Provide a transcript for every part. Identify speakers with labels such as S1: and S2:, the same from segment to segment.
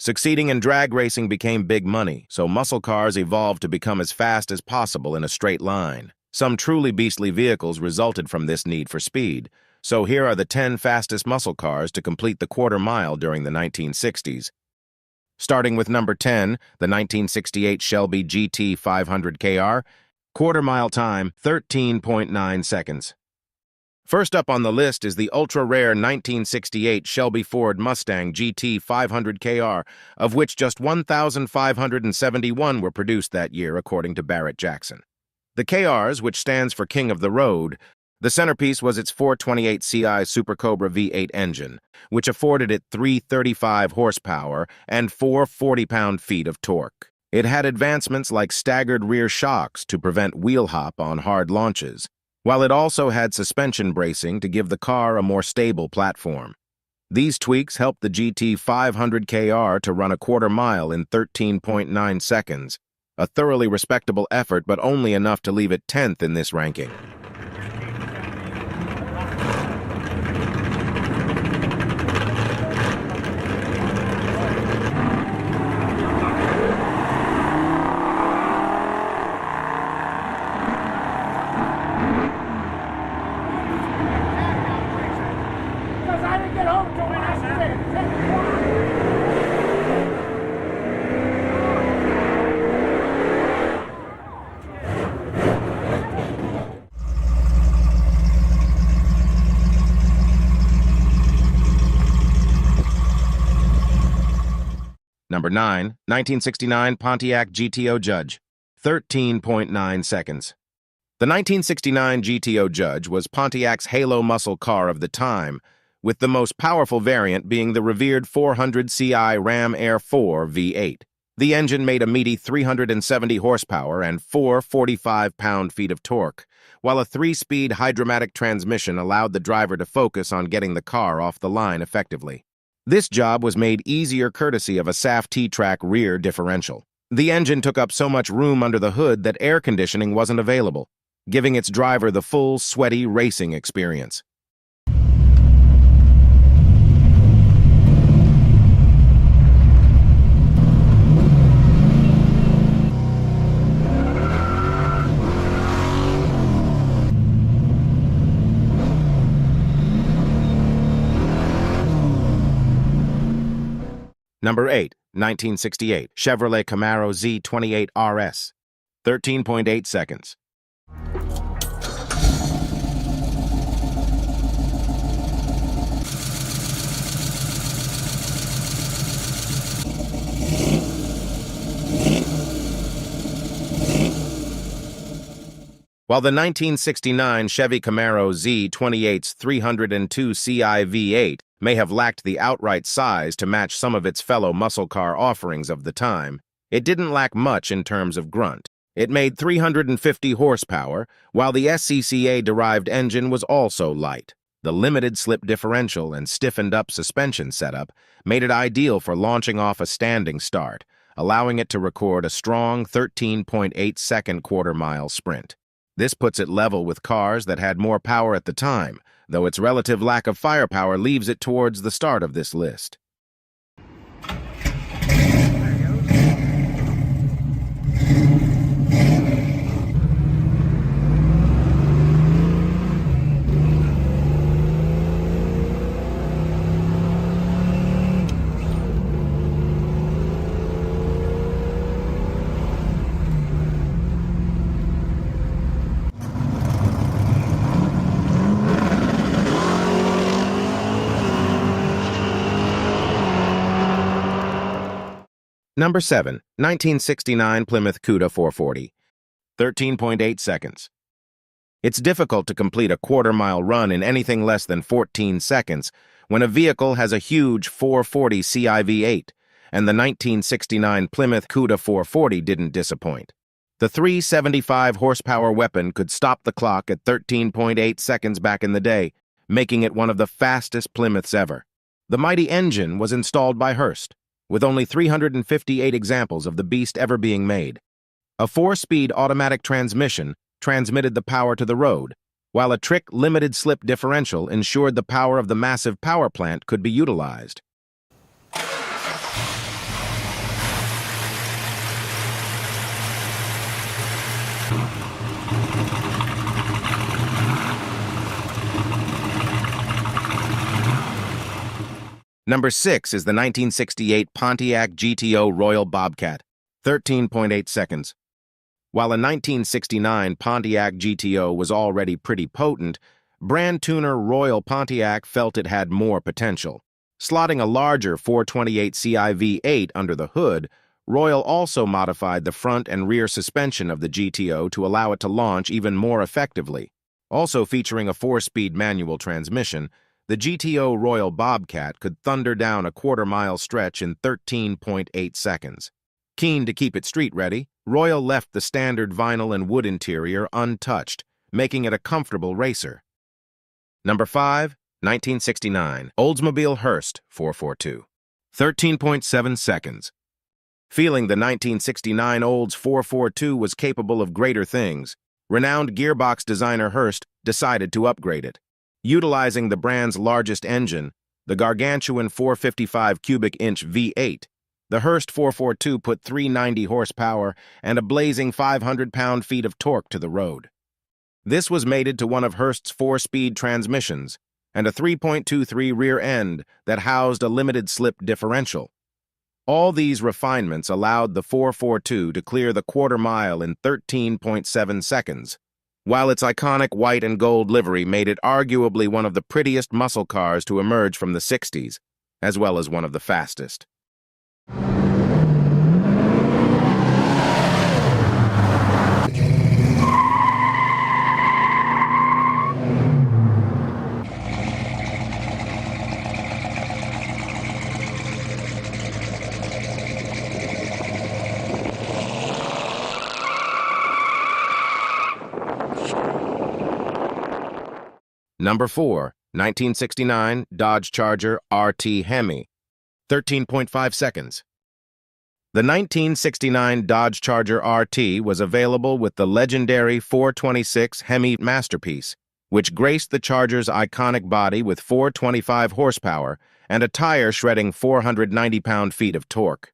S1: Succeeding in drag racing became big money, so muscle cars evolved to become as fast as possible in a straight line. Some truly beastly vehicles resulted from this need for speed, so here are the 10 fastest muscle cars to complete the quarter mile during the 1960s. Starting with number 10, the 1968 Shelby GT500 KR, quarter mile time, 13.9 seconds. First up on the list is the ultra-rare 1968 Shelby Ford Mustang GT500 KR, of which just 1,571 were produced that year, according to Barrett Jackson. The KRs, which stands for King of the Road, the centerpiece was its 428 CI Super Cobra V8 engine, which afforded it 335 horsepower and 4 40-pound-feet of torque. It had advancements like staggered rear shocks to prevent wheel hop on hard launches, while it also had suspension bracing to give the car a more stable platform. These tweaks helped the GT500 KR to run a quarter mile in 13.9 seconds, a thoroughly respectable effort but only enough to leave it 10th in this ranking. Number 9, 1969 Pontiac GTO Judge, 13.9 seconds. The 1969 GTO Judge was Pontiac's halo muscle car of the time, with the most powerful variant being the revered 400 CI Ram Air 4 V8. The engine made a meaty 370 horsepower and 4 45-pound-feet of torque, while a 3-speed hydromatic transmission allowed the driver to focus on getting the car off the line effectively. This job was made easier courtesy of a SAF T-Track rear differential. The engine took up so much room under the hood that air conditioning wasn't available, giving its driver the full, sweaty racing experience. Number 8, 1968 Chevrolet Camaro Z28 RS, 13.8 seconds. While the 1969 Chevy Camaro Z28's 302 CI V8 may have lacked the outright size to match some of its fellow muscle car offerings of the time, it didn't lack much in terms of grunt. It made 350 horsepower, while the SCCA-derived engine was also light. The limited slip differential and stiffened-up suspension setup made it ideal for launching off a standing start, allowing it to record a strong 13.8-second quarter-mile sprint. This puts it level with cars that had more power at the time, though its relative lack of firepower leaves it towards the start of this list. Number 7, 1969 Plymouth Cuda 440, 13.8 seconds. It's difficult to complete a quarter-mile run in anything less than 14 seconds when a vehicle has a huge 440 CI V8, and the 1969 Plymouth Cuda 440 didn't disappoint. The 375 horsepower weapon could stop the clock at 13.8 seconds back in the day, making it one of the fastest Plymouths ever. The mighty engine was installed by Hurst, with only 358 examples of the beast ever being made. A 4-speed automatic transmission transmitted the power to the road, while a trick limited slip differential ensured the power of the massive power plant could be utilized. Number 6 is the 1968 Pontiac GTO Royal Bobcat, 13.8 seconds. While a 1969 Pontiac GTO was already pretty potent, brand tuner Royal Pontiac felt it had more potential. Slotting a larger 428 Ci V8 under the hood, Royal also modified the front and rear suspension of the GTO to allow it to launch even more effectively. Also featuring a 4-speed manual transmission, the GTO Royal Bobcat could thunder down a quarter-mile stretch in 13.8 seconds. Keen to keep it street-ready, Royal left the standard vinyl and wood interior untouched, making it a comfortable racer. Number 5, 1969 Oldsmobile Hurst 442, 13.7 seconds. Feeling the 1969 Olds 442 was capable of greater things, renowned gearbox designer Hurst decided to upgrade it. Utilizing the brand's largest engine, the gargantuan 455 cubic inch V8, the Hurst 442 put 390 horsepower and a blazing 500 pound-feet of torque to the road. This was mated to one of Hurst's 4-speed transmissions and a 3.23 rear end that housed a limited slip differential. All these refinements allowed the 442 to clear the quarter mile in 13.7 seconds, while its iconic white and gold livery made it arguably one of the prettiest muscle cars to emerge from the 60s, as well as one of the fastest. Number 4, 1969 Dodge Charger RT HEMI, 13.5 seconds. The 1969 Dodge Charger RT was available with the legendary 426 HEMI masterpiece, which graced the Charger's iconic body with 425 horsepower and a tire-shredding 490 pound-feet of torque.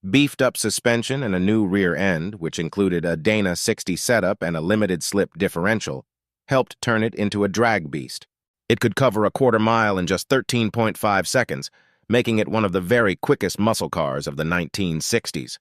S1: Beefed-up suspension and a new rear end, which included a Dana 60 setup and a limited-slip differential, helped turn it into a drag beast. It could cover a quarter mile in just 13.5 seconds, making it one of the very quickest muscle cars of the 1960s.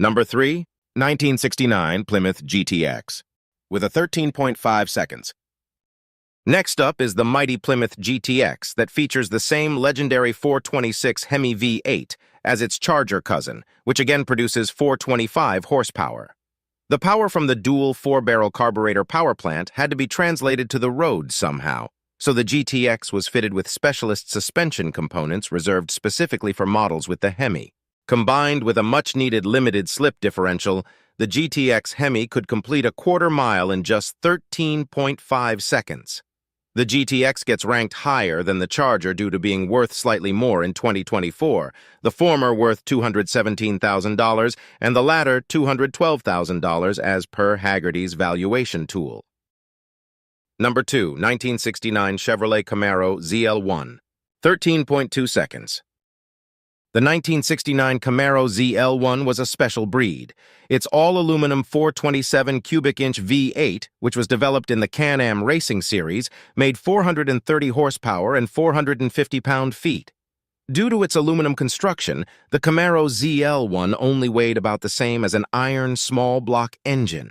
S1: Number 3, 1969 Plymouth GTX, with a 13.5 seconds. Next up is the mighty Plymouth GTX that features the same legendary 426 HEMI V8 as its Charger cousin, which again produces 425 horsepower. The power from the dual 4-barrel carburetor power plant had to be translated to the road somehow, so the GTX was fitted with specialist suspension components reserved specifically for models with the HEMI. Combined with a much-needed limited slip differential, the GTX HEMI could complete a quarter mile in just 13.5 seconds. The GTX gets ranked higher than the Charger due to being worth slightly more in 2024, the former worth $217,000 and the latter $212,000 as per Hagerty's valuation tool. Number 2, 1969 Chevrolet Camaro ZL1, 13.2 seconds. The 1969 Camaro ZL1 was a special breed. Its all-aluminum 427 cubic inch V8, which was developed in the Can-Am Racing Series, made 430 horsepower and 450 pound-feet. Due to its aluminum construction, the Camaro ZL1 only weighed about the same as an iron small-block engine.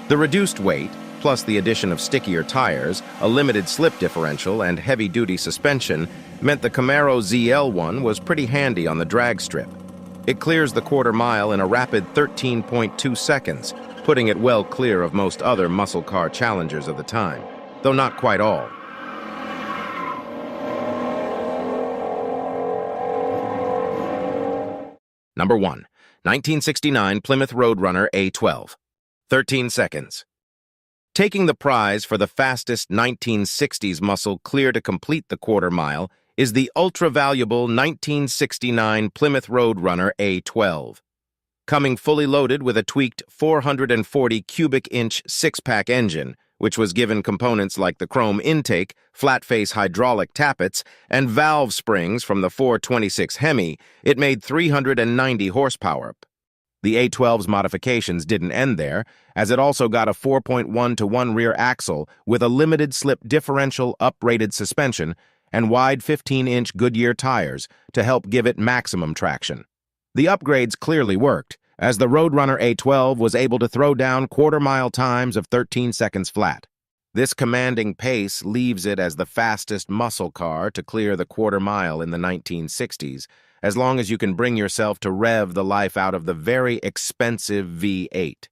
S1: The reduced weight, plus the addition of stickier tires, a limited slip differential, and heavy-duty suspension, meant the Camaro ZL1 was pretty handy on the drag strip. It clears the quarter mile in a rapid 13.2 seconds, putting it well clear of most other muscle car challengers of the time, though not quite all. Number 1. 1969 Plymouth Roadrunner A12. 13 seconds. Taking the prize for the fastest 1960s muscle clear to complete the quarter mile is the ultra-valuable 1969 Plymouth Roadrunner A12. Coming fully loaded with a tweaked 440 cubic inch six-pack engine, which was given components like the chrome intake, flat-face hydraulic tappets, and valve springs from the 426 HEMI, it made 390 horsepower. The A12's modifications didn't end there, as it also got a 4.1-to-1 rear axle with a limited slip differential uprated suspension and wide 15-inch Goodyear tires to help give it maximum traction. The upgrades clearly worked, as the Roadrunner A12 was able to throw down quarter-mile times of 13 seconds flat. This commanding pace leaves it as the fastest muscle car to clear the quarter mile in the 1960s, as long as you can bring yourself to rev the life out of the very expensive V8.